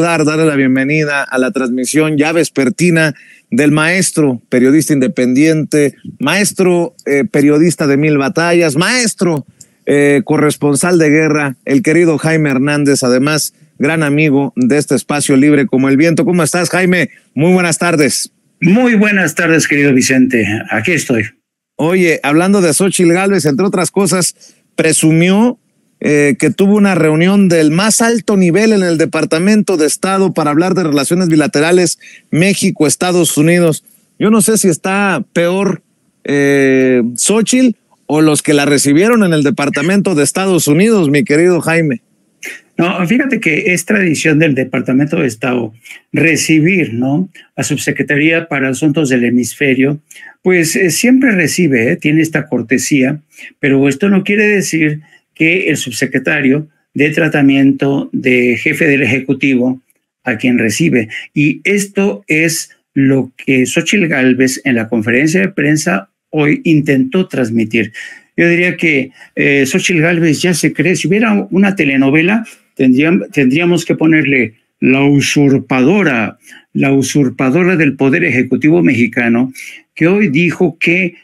Darle la bienvenida a la transmisión ya vespertina del maestro, periodista independiente, maestro, periodista de 1000 batallas, maestro, corresponsal de guerra, el querido Jaime Hernández, además gran amigo de este espacio libre como el viento. ¿Cómo estás, Jaime? Muy buenas tardes. Muy buenas tardes, querido Vicente. Aquí estoy. Oye, hablando de Xóchitl Gálvez, entre otras cosas, presumió que tuvo una reunión del más alto nivel en el Departamento de Estado para hablar de relaciones bilaterales México-Estados Unidos. Yo no sé si está peor Xóchitl o los que la recibieron en el Departamento de Estados Unidos, mi querido Jaime. No, fíjate que es tradición del Departamento de Estado recibir, ¿no?, a Subsecretaría para Asuntos del Hemisferio, pues siempre recibe, tiene esta cortesía, pero esto no quiere decir que el subsecretario dé tratamiento de jefe del Ejecutivo a quien recibe. Y esto es lo que Xóchitl Gálvez en la conferencia de prensa hoy intentó transmitir. Yo diría que Xóchitl Gálvez ya se cree, si hubiera una telenovela, tendríamos que ponerle la usurpadora del Poder Ejecutivo mexicano, que hoy dijo que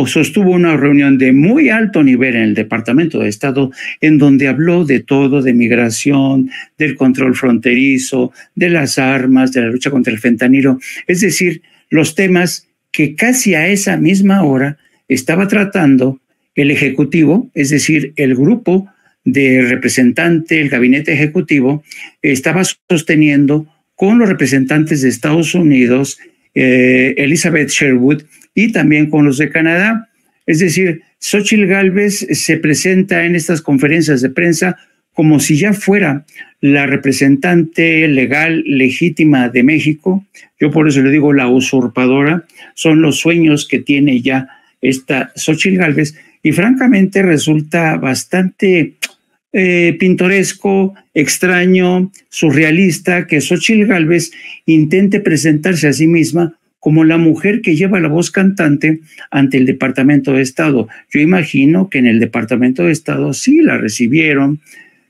sostuvo una reunión de muy alto nivel en el Departamento de Estado, en donde habló de todo, de migración, del control fronterizo, de las armas, de la lucha contra el fentanilo, es decir, los temas que casi a esa misma hora estaba tratando el Ejecutivo, es decir, el grupo de representante, el gabinete ejecutivo, estaba sosteniendo con los representantes de Estados Unidos, Elizabeth Sherwood, y también con los de Canadá. Es decir, Xóchitl Gálvez se presenta en estas conferencias de prensa como si ya fuera la representante legal legítima de México. Yo por eso le digo la usurpadora. Son los sueños que tiene ya esta Xóchitl Gálvez, y francamente resulta bastante pintoresco, extraño, surrealista que Xóchitl Gálvez intente presentarse a sí misma como la mujer que lleva la voz cantante ante el Departamento de Estado. Yo imagino que en el Departamento de Estado sí la recibieron,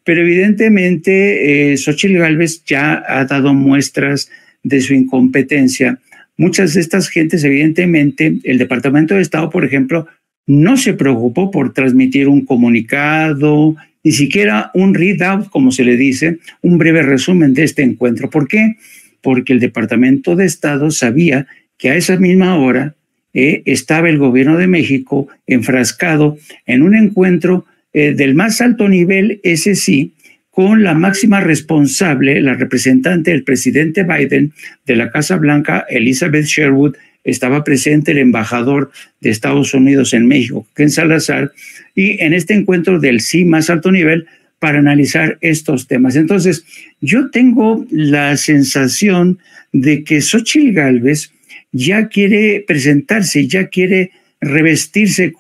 pero evidentemente Xóchitl Gálvez ya ha dado muestras de su incompetencia. Muchas de estas gentes, evidentemente, el Departamento de Estado, por ejemplo, no se preocupó por transmitir un comunicado, ni siquiera un readout, como se le dice, un breve resumen de este encuentro. ¿Por qué? Porque el Departamento de Estado sabía que a esa misma hora estaba el gobierno de México enfrascado en un encuentro del más alto nivel, ese sí, con la máxima responsable, la representante del presidente Biden de la Casa Blanca, Elizabeth Sherwood. Estaba presente el embajador de Estados Unidos en México, Ken Salazar, y en este encuentro del sí más alto nivel para analizar estos temas. Entonces, yo tengo la sensación de que Xóchitl Gálvez ya quiere presentarse, ya quiere revestirse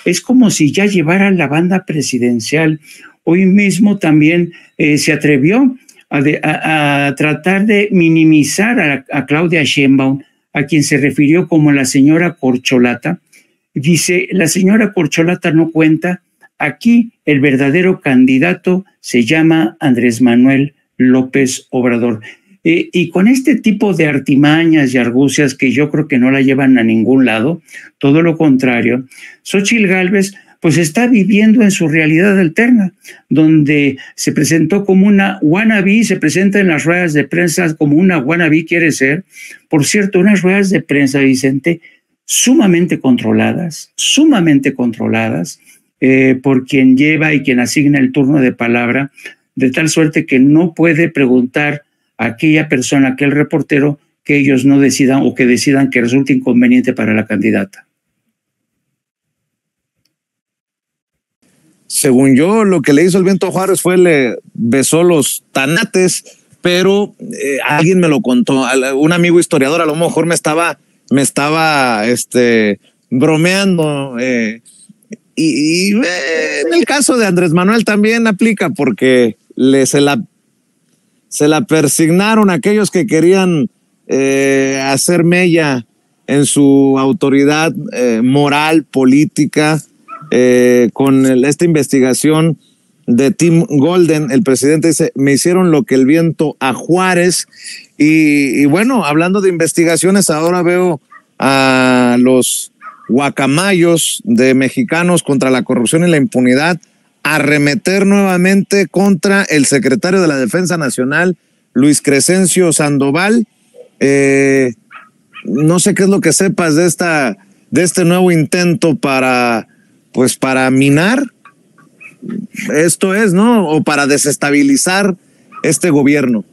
es como si ya llevara la banda presidencial. Hoy mismo también se atrevió a tratar de minimizar a Claudia Sheinbaum, a quien se refirió como la señora Corcholata. Dice, la señora Corcholata no cuenta, aquí el verdadero candidato se llama Andrés Manuel López Obrador. Y con este tipo de artimañas y argucias que yo creo que no la llevan a ningún lado, todo lo contrario, Xóchitl Gálvez pues está viviendo en su realidad alterna, donde se presentó como una wannabe, se presenta en las ruedas de prensa como una wannabe quiere ser. Por cierto, unas ruedas de prensa, Vicente, sumamente controladas por quien lleva y quien asigna el turno de palabra, de tal suerte que no puede preguntar a aquella persona, aquel reportero, que ellos no decidan o que decidan que resulte inconveniente para la candidata. Según yo, lo que le hizo el Viento Juárez fue le besó los tanates, pero alguien me lo contó, un amigo historiador a lo mejor me estaba bromeando, y en el caso de Andrés Manuel también aplica, porque se la persignaron aquellos que querían hacer mella en su autoridad moral, política, con esta investigación de Tim Golden. El presidente dice, me hicieron lo que el viento a Juárez. Y bueno, hablando de investigaciones, ahora veo a los guacamayos de Mexicanos contra la Corrupción y la Impunidad arremeter nuevamente contra el secretario de la Defensa Nacional, Luis Crescencio Sandoval. No sé qué es lo que sepas de este nuevo intento para minar, esto es, ¿no? O para desestabilizar este gobierno.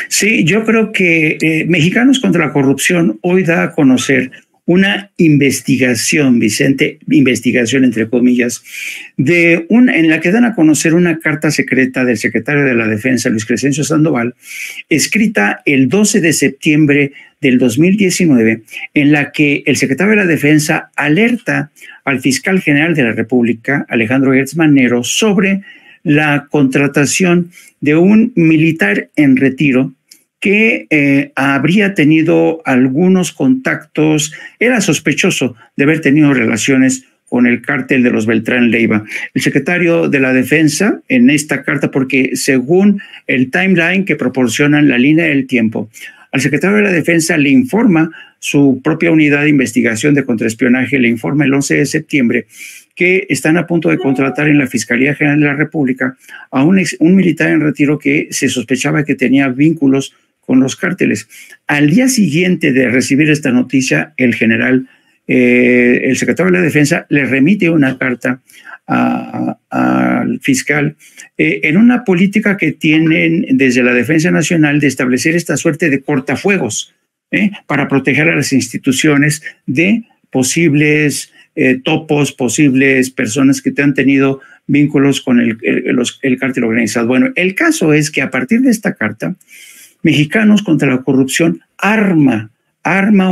Sí, yo creo que Mexicanos contra la Corrupción hoy da a conocer una investigación, Vicente, investigación entre comillas, en la que dan a conocer una carta secreta del secretario de la Defensa, Luis Crescencio Sandoval, escrita el 12 de septiembre del 2019, en la que el secretario de la Defensa alerta al fiscal general de la República, Alejandro Gertz Manero, sobre la contratación de un militar en retiro que habría tenido algunos contactos, era sospechoso de haber tenido relaciones con el cártel de los Beltrán Leiva. El secretario de la Defensa, en esta carta, porque según el timeline que proporcionan la línea del tiempo, al secretario de la Defensa le informa su propia unidad de investigación de contraespionaje, le informa el 11 de septiembre que están a punto de contratar en la Fiscalía General de la República a un militar en retiro que se sospechaba que tenía vínculos con los cárteles. Al día siguiente de recibir esta noticia, el secretario de la Defensa le remite una carta al fiscal en una política que tienen desde la Defensa Nacional de establecer esta suerte de cortafuegos para proteger a las instituciones de posibles topos, posibles personas que te han tenido vínculos con el cártel organizado. Bueno, el caso es que a partir de esta carta, Mexicanos contra la Corrupción arma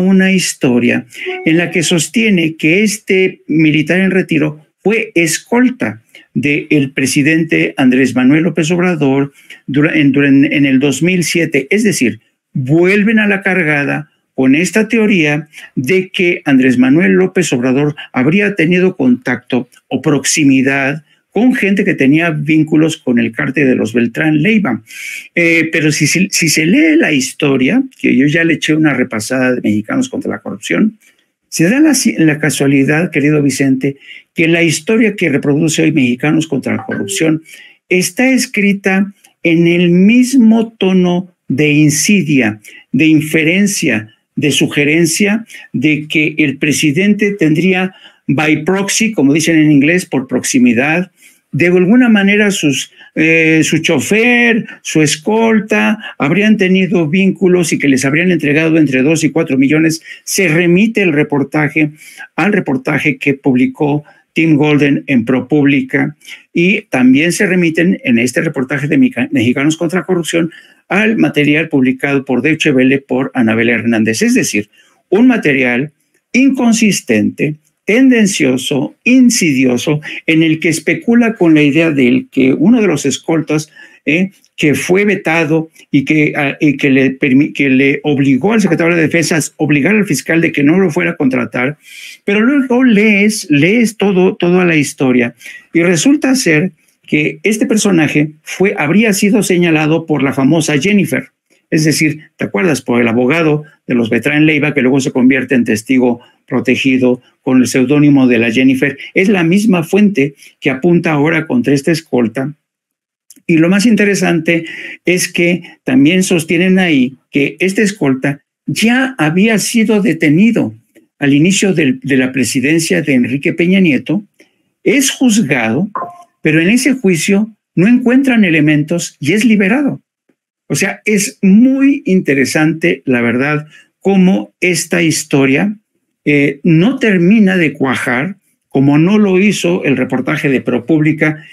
una historia en la que sostiene que este militar en retiro fue escolta del presidente Andrés Manuel López Obrador en el 2007. Es decir, vuelven a la cargada con esta teoría de que Andrés Manuel López Obrador habría tenido contacto o proximidad con gente que tenía vínculos con el cártel de los Beltrán Leiva. Pero si se lee la historia, que yo ya le eché una repasada de Mexicanos contra la Corrupción, se da la casualidad, querido Vicente, que la historia que reproduce hoy Mexicanos contra la Corrupción está escrita en el mismo tono de insidia, de inferencia, de sugerencia de que el presidente tendría by proxy, como dicen en inglés, por proximidad, de alguna manera su chofer, su escolta, habrían tenido vínculos y que les habrían entregado entre 2 y 4 millones. Se remite al reportaje que publicó Tim Golden en ProPublica, y también se remiten en este reportaje de Mexicanos contra la Corrupción al material publicado por Deutsche Welle por Anabel Hernández. Es decir, un material inconsistente, tendencioso, insidioso, en el que especula con la idea de que uno de los escoltas que fue vetado y que le obligó al secretario de Defensa a obligar al fiscal de que no lo fuera a contratar, pero luego lees toda la historia y resulta ser que este personaje habría sido señalado por la famosa Jennifer. Es decir, ¿te acuerdas? Por el abogado de los Beltrán Leiva, que luego se convierte en testigo protegido con el seudónimo de la Jennifer. Es la misma fuente que apunta ahora contra esta escolta. Y lo más interesante es que también sostienen ahí que este escolta ya había sido detenido al inicio de la presidencia de Enrique Peña Nieto, es juzgado, pero en ese juicio no encuentran elementos y es liberado. O sea, es muy interesante, la verdad, cómo esta historia no termina de cuajar, como no lo hizo el reportaje de ProPublica,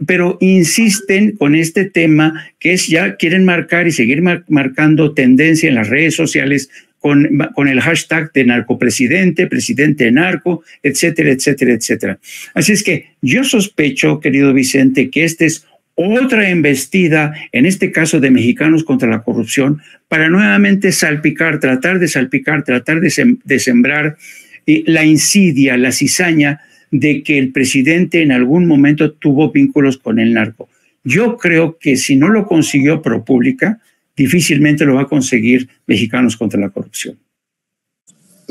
pero insisten con este tema que ya quieren marcar y seguir marcando tendencia en las redes sociales con el hashtag de narcopresidente, presidente narco, etcétera, etcétera, etcétera. Así es que yo sospecho, querido Vicente, que esta es otra embestida, en este caso de Mexicanos contra la Corrupción, para nuevamente tratar de sembrar la insidia, la cizaña de que el presidente en algún momento tuvo vínculos con el narco. Yo creo que si no lo consiguió ProPublica, difícilmente lo va a conseguir Mexicanos contra la Corrupción.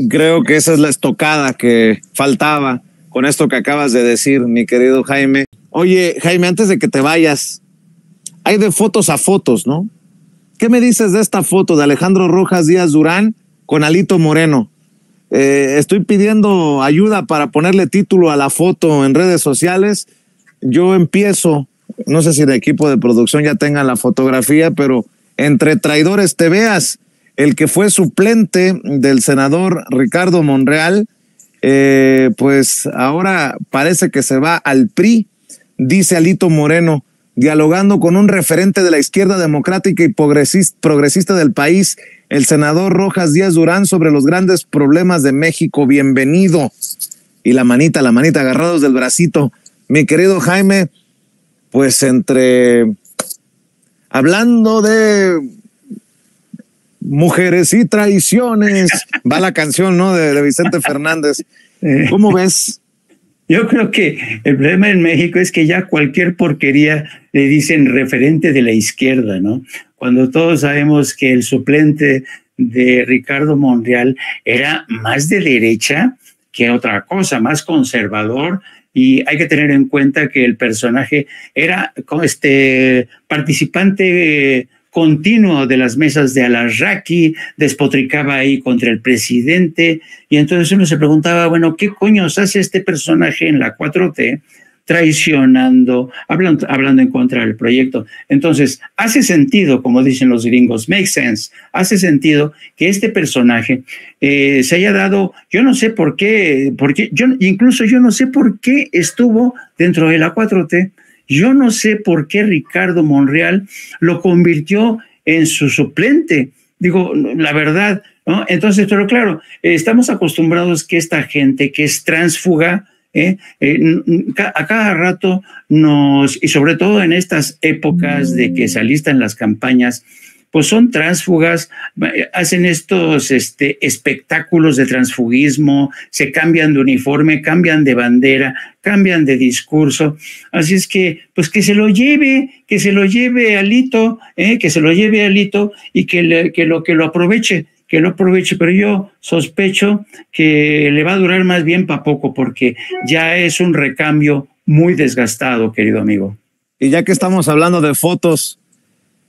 Creo que esa es la estocada que faltaba con esto que acabas de decir, mi querido Jaime. Oye, Jaime, antes de que te vayas, hay de fotos a fotos, ¿no? ¿Qué me dices de esta foto de Alejandro Rojas Díaz Durán con Alito Moreno? Estoy pidiendo ayuda para ponerle título a la foto en redes sociales. Yo empiezo, no sé si el equipo de producción ya tenga la fotografía, pero entre traidores te veas, el que fue suplente del senador Ricardo Monreal, pues ahora parece que se va al PRI, dice Alito Moreno, dialogando con un referente de la izquierda democrática y progresista del país, el senador Rojas Díaz Durán, sobre los grandes problemas de México. Bienvenido. Y la manita, agarrados del bracito. Mi querido Jaime, pues hablando de mujeres y traiciones, va la canción, ¿no? De Vicente Fernández. ¿Cómo ves? Yo creo que el problema en México es que ya cualquier porquería le dicen referente de la izquierda, ¿no? Cuando todos sabemos que el suplente de Ricardo Monreal era más de derecha que otra cosa, más conservador, y hay que tener en cuenta que el personaje era participante continuo de las mesas de Alarraqui, despotricaba ahí contra el presidente, y entonces uno se preguntaba, bueno, ¿qué coños hace este personaje en la 4T traicionando, hablando en contra del proyecto? Entonces, hace sentido, como dicen los gringos, make sense, hace sentido que este personaje se haya dado, yo no sé por qué, incluso yo no sé por qué estuvo dentro de la 4T. Yo no sé por qué Ricardo Monreal lo convirtió en su suplente. Digo, la verdad, ¿no? Entonces, pero claro, estamos acostumbrados que esta gente que es tránsfuga, a cada rato y sobre todo en estas épocas de que se alistan las campañas, pues son tránsfugas, hacen estos espectáculos de transfugismo, se cambian de uniforme, cambian de bandera, cambian de discurso. Así es que, pues que se lo lleve Alito, que se lo lleve Alito y que lo aproveche, pero yo sospecho que le va a durar más bien para poco, porque ya es un recambio muy desgastado, querido amigo. Y ya que estamos hablando de fotos,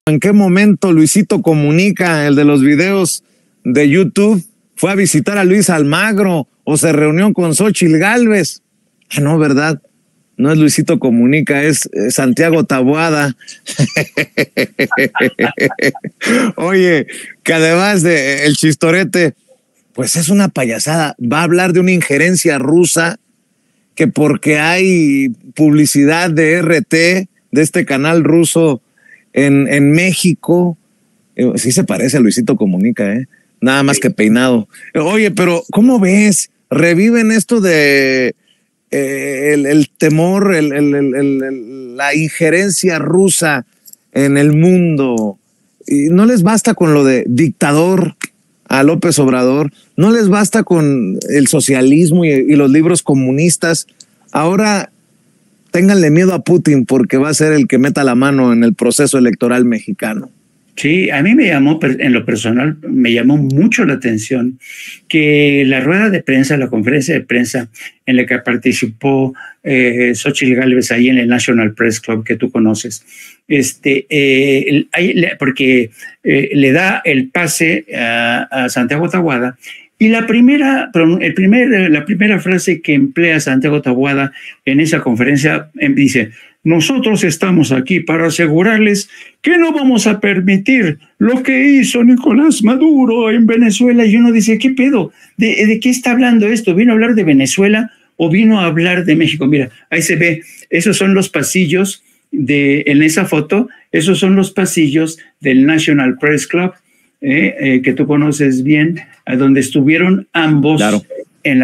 ¿en qué momento Luisito Comunica, el de los videos de YouTube, fue a visitar a Luis Almagro o se reunió con Xóchitl Gálvez? Ah, no, ¿verdad? No es Luisito Comunica, es Santiago Taboada. Oye, que además de el chistorete, pues es una payasada. Va a hablar de una injerencia rusa, que porque hay publicidad de RT, de este canal ruso en México. Sí se parece a Luisito Comunica, nada más que peinado. Oye, pero ¿cómo ves? Reviven esto de el temor, la injerencia rusa en el mundo. Y no les basta con lo de dictador a López Obrador, no les basta con el socialismo y los libros comunistas. Ahora ténganle miedo a Putin, porque va a ser el que meta la mano en el proceso electoral mexicano. Sí, a mí en lo personal, me llamó mucho la atención que la rueda de prensa, la conferencia de prensa en la que participó Xóchitl Gálvez ahí en el National Press Club, que tú conoces, porque le da el pase a Santiago Taboada, y la primera frase que emplea Santiago Taboada en esa conferencia dice: nosotros estamos aquí para asegurarles que no vamos a permitir lo que hizo Nicolás Maduro en Venezuela. Y uno dice, ¿qué pedo? ¿De qué está hablando esto? ¿Vino a hablar de Venezuela o vino a hablar de México? Mira, ahí se ve, esos son los pasillos en esa foto, esos son los pasillos del National Press Club, que tú conoces bien, a donde estuvieron ambos. Claro. En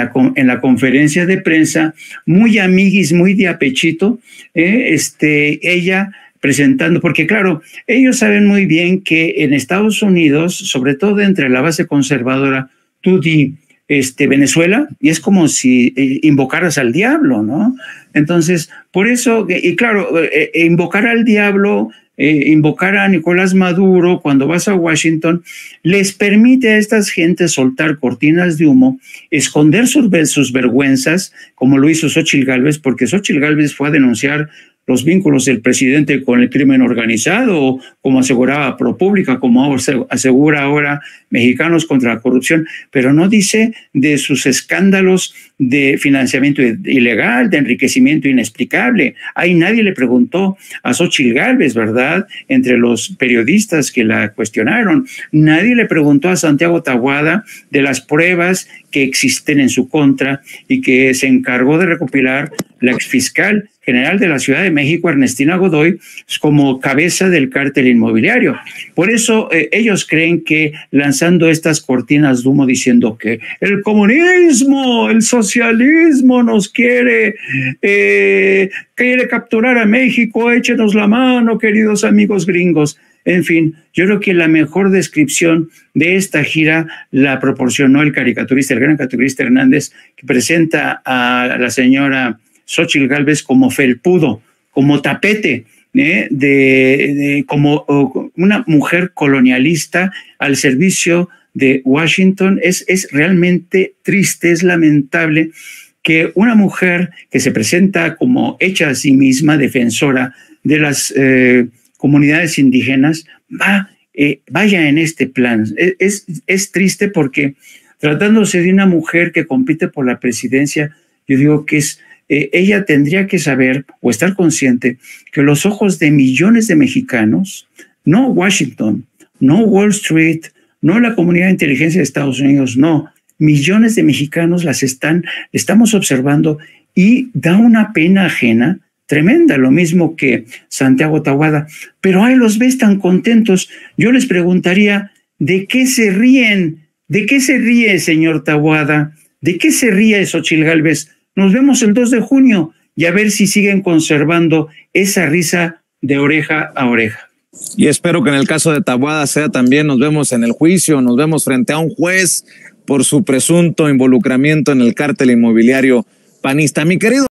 la conferencia de prensa, muy amiguis, muy de apechito, ella presentando, porque claro, ellos saben muy bien que en Estados Unidos, sobre todo entre la base conservadora, tú di Venezuela y es como si invocaras al diablo, ¿no? Entonces, por eso, y claro, invocar al diablo, invocar a Nicolás Maduro cuando vas a Washington, les permite a estas gentes soltar cortinas de humo, esconder sus vergüenzas, como lo hizo Xóchitl Gálvez, porque Xóchitl Gálvez fue a denunciar los vínculos del presidente con el crimen organizado, como aseguraba ProPublica, como asegura ahora Mexicanos contra la Corrupción, pero no dice de sus escándalos de financiamiento ilegal, de enriquecimiento inexplicable. Ahí nadie le preguntó a Xóchitl Gálvez, ¿verdad? Entre los periodistas que la cuestionaron, nadie le preguntó a Santiago Taboada de las pruebas que existen en su contra y que se encargó de recopilar la exfiscal general de la Ciudad de México, Ernestina Godoy, como cabeza del cártel inmobiliario. Por eso ellos creen que lanzando estas cortinas de humo diciendo que el comunismo, el socialismo nos quiere capturar a México, échenos la mano, queridos amigos gringos. En fin, yo creo que la mejor descripción de esta gira la proporcionó el gran caricaturista Hernández, que presenta a la señora Xóchitl Gálvez como felpudo, como tapete, como una mujer colonialista al servicio de Washington. Es realmente triste, es lamentable que una mujer que se presenta como hecha a sí misma, defensora de las comunidades indígenas, vaya en este plan. Es triste porque tratándose de una mujer que compite por la presidencia, yo digo que ella tendría que saber o estar consciente que los ojos de millones de mexicanos, no Washington, no Wall Street, no la comunidad de inteligencia de Estados Unidos, no, millones de mexicanos estamos observando y da una pena ajena tremenda, lo mismo que Santiago Taboada, pero ahí los ves tan contentos. Yo les preguntaría, ¿de qué se ríen? ¿De qué se ríe, señor Taboada? ¿De qué se ríe Xóchitl Gálvez? Nos vemos el 2 de junio y a ver si siguen conservando esa risa de oreja a oreja. Y espero que en el caso de Taboada sea también, nos vemos en el juicio, nos vemos frente a un juez por su presunto involucramiento en el cártel inmobiliario panista. Mi querido